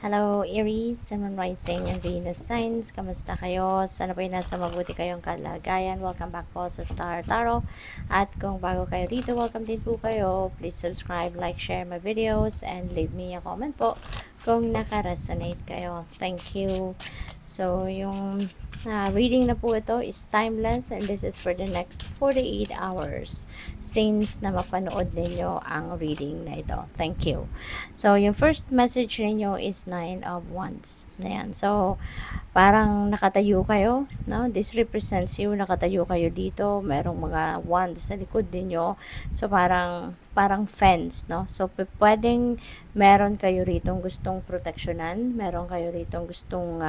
Hello Aries, Sun, Moon, Rising, and Venus signs. Kamusta kayo? Sana po nasa mabuti kayong kalagayan. Welcome back po sa Star Tarot. At kung bago kayo dito, welcome din po kayo. Please subscribe, like, share my videos, and leave me a comment po kung naka-resonate kayo. Thank you. So, yung reading na po ito is timeless and this is for the next 48 hours since na mapanood ninyo ang reading na ito. Thank you. So, yung first message ninyo is 9 of Wands. Ayan. So, parang nakatayo kayo, no? This represents you, nakatayo kayo dito, merong mga wands sa likod ninyo. So, parang fence, no? So, pwedeng meron kayo ritong gustong proteksyonan, meron kayo ritong gustong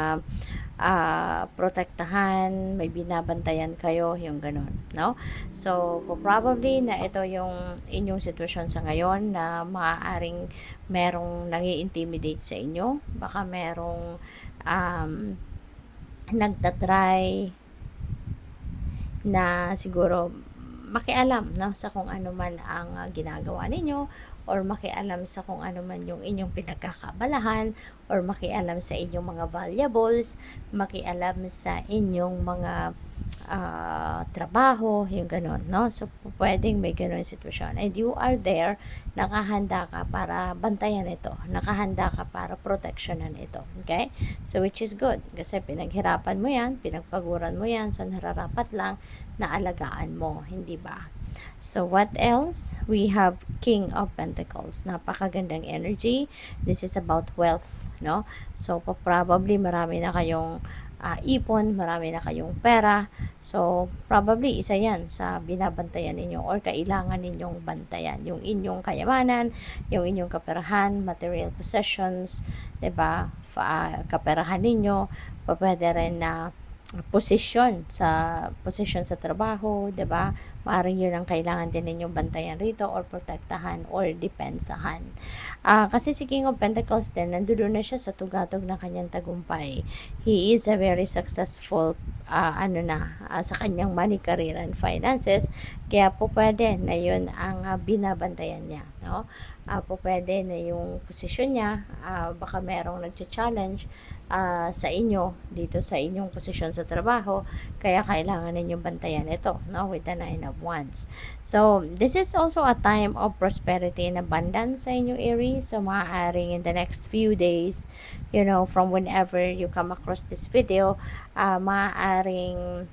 protektahan, may binabantayan kayo, yung ganun, no? So, probably na ito yung inyong sitwasyon sa ngayon na maaaring merong nang-i-intimidate sa inyo, baka merong nagtatry na siguro makialam, no, sa kung ano man ang ginagawa ninyo or makialam sa kung ano man yung inyong pinagkakabalahan or makialam sa inyong mga valuables, makialam sa inyong mga trabaho, yung ganon, no? So, pwedeng may ganon sitwasyon. And you are there, nakahanda ka para bantayan ito. Nakahanda ka para proteksyonan ito. Okay? So, which is good. Kasi pinaghirapan mo yan, pinagpaguran mo yan, so nararapat lang na alagaan mo. Hindi ba? So, what else? We have King of Pentacles. Napakagandang energy. This is about wealth, no? So, probably marami na kayong ipon, marami na kayong pera. So, probably isa yan sa binabantayan ninyo or kailangan ninyong bantayan. Yung inyong kayamanan, yung inyong kaperahan, material possessions, 'di ba? Kaperahan ninyo, pwede rin na posisyon sa trabaho, 'di ba? Maaring 'yun ang kailangan din ninyong bantayan rito or protektahan or depensahan. Kasi si King of Pentacles din nandoon na siya sa tugatog ng kanyang tagumpay. He is a very successful sa kanyang money, career, and finances. Kaya po pwede na 'yun ang binabantayan niya, no? Po pwede na yung posisyon niya, baka merong nagcha-challenge sa inyo dito sa inyong posisyon sa trabaho, kaya kailangan ninyong bantayan ito, no, with the 9 of Wands. So, this is also a time of prosperity and abundance sa inyo, Aries. So, maaaring in the next few days, you know, from whenever you come across this video, maaaring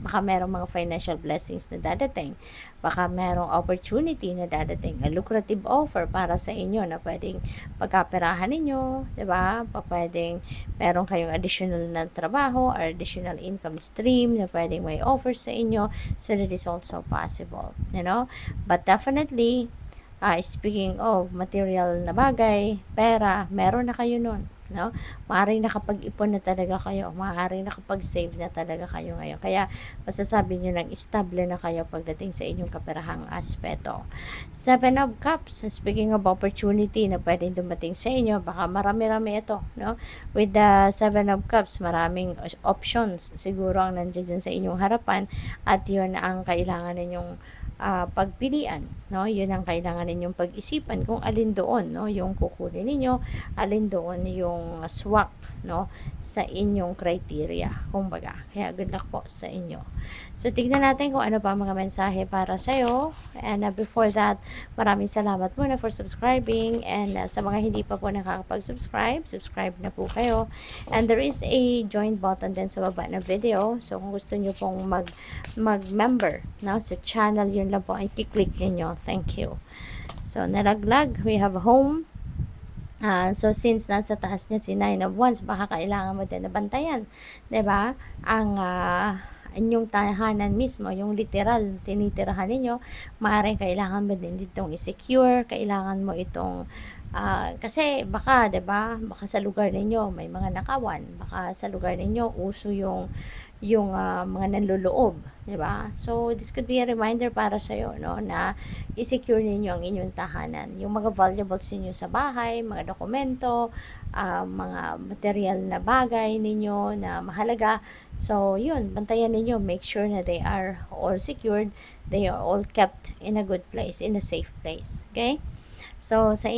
baka merong mga financial blessings na dadating, baka merong opportunity na dadating, a lucrative offer para sa inyo na pwedeng pagkaperahan ninyo, 'di ba? Pwedeng meron kayong additional na trabaho or additional income stream na pwedeng may offer sa inyo, so that is also possible, you know? But definitely, speaking of material na bagay, pera, meron na kayo nun, no? Maaaring nakapag-ipon na talaga kayo, maaaring nakapag-save na talaga kayo ngayon. Kaya masasabi nyo nang estable na kayo pagdating sa inyong kaperahang aspeto. 7 of Cups, speaking of opportunity na pwedeng dumating sa inyo, baka marami-rami ito, no? With the 7 of Cups, maraming options siguro ang nandiyan sa inyong harapan at yun ang kailangan ninyong pagpilian, no? Yun ang kailangan ninyong pag-isipan kung alin doon, no, yung kukunin ninyo, alin doon yung swak, no, sa inyong criteria, kumbaga. Kaya good luck po sa inyo. So, tignan natin kung ano pa mga mensahe para sa iyo. And before that, maraming salamat muna for subscribing, and sa mga hindi pa po nakakapag-subscribe, subscribe na po kayo. And there is a join button din sa baba na video. So, kung gusto niyo pong mag-member, no, sa channel, yun lang po ay i-click niyo. Thank you. So, nalaglag, we have home. So, since nasa taas niya si 9 of Wands, baka kailangan mo din nabantayan, 'di ba? Ang inyong tahanan mismo, yung literal tinitirahan ninyo, maaaring kailangan mo din ditong i-secure, kailangan mo itong kasi baka, 'di ba? Baka sa lugar ninyo may mga nakawan, baka sa lugar ninyo uso yung mga nanloloob, 'di ba? So, this could be a reminder para sa iyo, no, na i-secure ninyo ang inyong tahanan. Yung mga valuables niyo sa bahay, mga dokumento, mga material na bagay ninyo na mahalaga. So, yun, bantayan ninyo, make sure na they are all secured, they are all kept in a good place, in a safe place. Okay? So, sa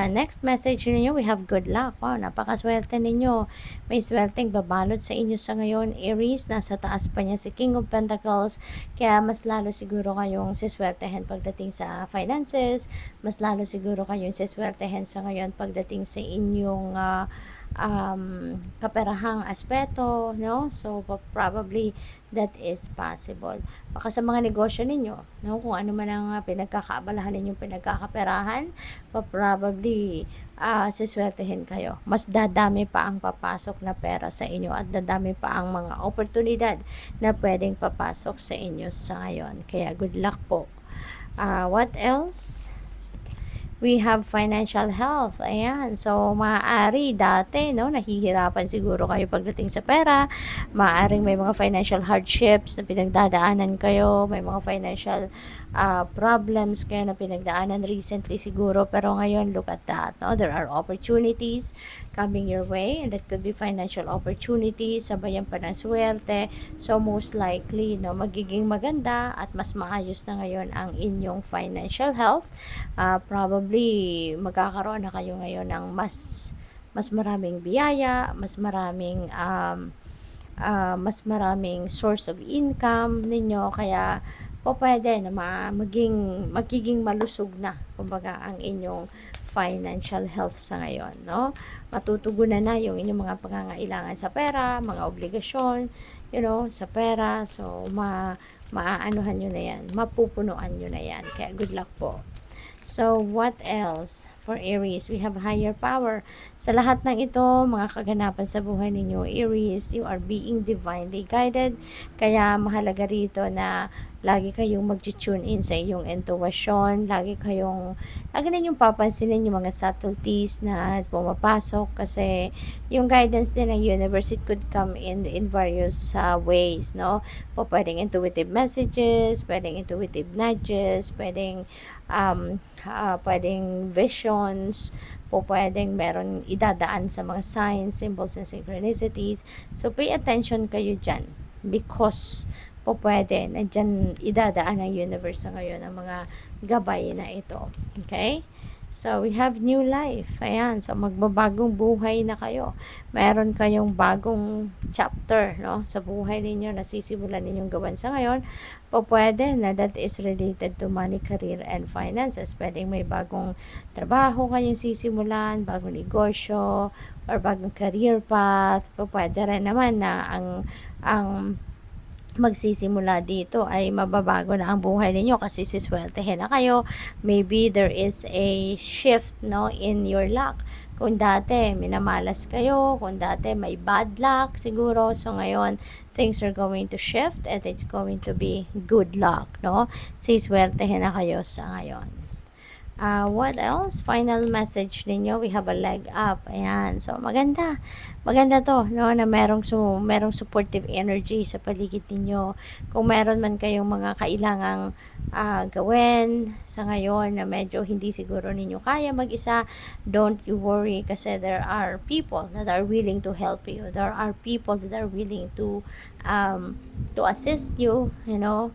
next message ninyo, we have good luck. Wow, napakaswerte ninyo. May swerteng babalot sa inyo sa ngayon. Aries, nasa taas pa niya si King of Pentacles. Kaya mas lalo siguro kayong siswertehin pagdating sa finances. Mas lalo siguro kayong siswertehin sa ngayon pagdating sa inyong kaperahang aspeto, no? So, probably that is possible. Baka sa mga negosyo ninyo, no? Kung ano man ang pinagkakaabalahan ninyong pinagkakaperahan, probably siswertehin kayo. Mas dadami pa ang papasok na pera sa inyo at dadami pa ang mga oportunidad na pwedeng papasok sa inyo sa ngayon. Kaya good luck po. What else? We have financial health. Ayan. So, maaari dati, no, nahihirapan siguro kayo pagdating sa pera. Maaaring may mga financial hardships na pinagdadaanan kayo. May mga financial problems kayo na pinagdaanan recently siguro. Pero ngayon, look at that. No? There are opportunities coming your way. And that could be financial opportunities. Sabayan pa ng swerte. So, most likely, no, magiging maganda at mas maayos na ngayon ang inyong financial health. Probably magkakaroon na kayo ngayon ng mas maraming biyaya, mas maraming source of income ninyo, kaya po pwede na magiging malusog na kumbaga ang inyong financial health sa ngayon, no? Matutugunan na yung inyong mga pangangailangan sa pera, mga obligasyon, sa pera. So maaanuhan nyo na yan, mapupunuan nyo na yan, kaya good luck po. So, what else? For Aries, we have higher power. Sa lahat ng ito, mga kaganapan sa buhay ninyo, Aries, you are being divinely guided. Kaya mahalaga rito na lagi kayong mag-tune in sa iyong intuition. Lagi ninyong papansinin yung mga subtleties na pumapasok, kasi yung guidance din ng universe, it could come in various ways, no? Pwedeng intuitive messages, pwedeng intuitive nudges, pwedeng visions, pwedeng meron idadaan sa mga signs, symbols, and synchronicities. So, pay attention kayo dyan, because pwede na dyan idadaan ng universe sa ngayon ang mga gabay na ito. Okay? So, we have new life. Ayan. So, magbabagong buhay na kayo. Meron kayong bagong chapter, no, sa buhay ninyo na sisimulan ninyong gawan sa ngayon. Pwede na that is related to money, career, and finances. Pwedeng may bagong trabaho kayong sisimulan, bagong negosyo, or bagong career path. Pwede rin naman na ang magsisimula dito ay mababago na ang buhay ninyo kasi siswertehin na kayo. Maybe there is a shift, no, in your luck. Kung dati minamalas kayo, kung dati may bad luck siguro, so ngayon things are going to shift and it's going to be good luck, no? Siswertehin na kayo sa ngayon. What else? Final message ninyo, we have a leg up. Ayan. So, maganda to, no, na merong supportive energy sa paligid ninyo. Kung meron man kayong mga kailangang gawin sa ngayon na medyo hindi siguro ninyo kaya mag-isa, don't you worry, kasi there are people that are willing to help you. There are people that are willing to assist you,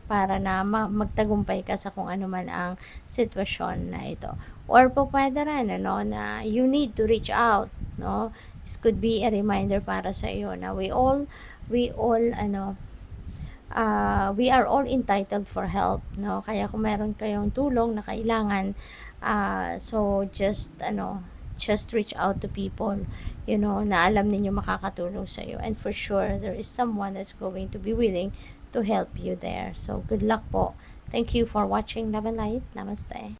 para na magtagumpay ka sa kung ano man ang sitwasyon na ito. Or pwede rin, na you need to reach out, no? This could be a reminder para sa iyo na we are all entitled for help, no? Kaya kung meron kayong tulong na kailangan, so just reach out to people, na alam ninyo makakatulong sa iyo. And for sure, there is someone that's going to be willing to help you there. So, good luck po. Thank you for watching Love and Light. Namaste.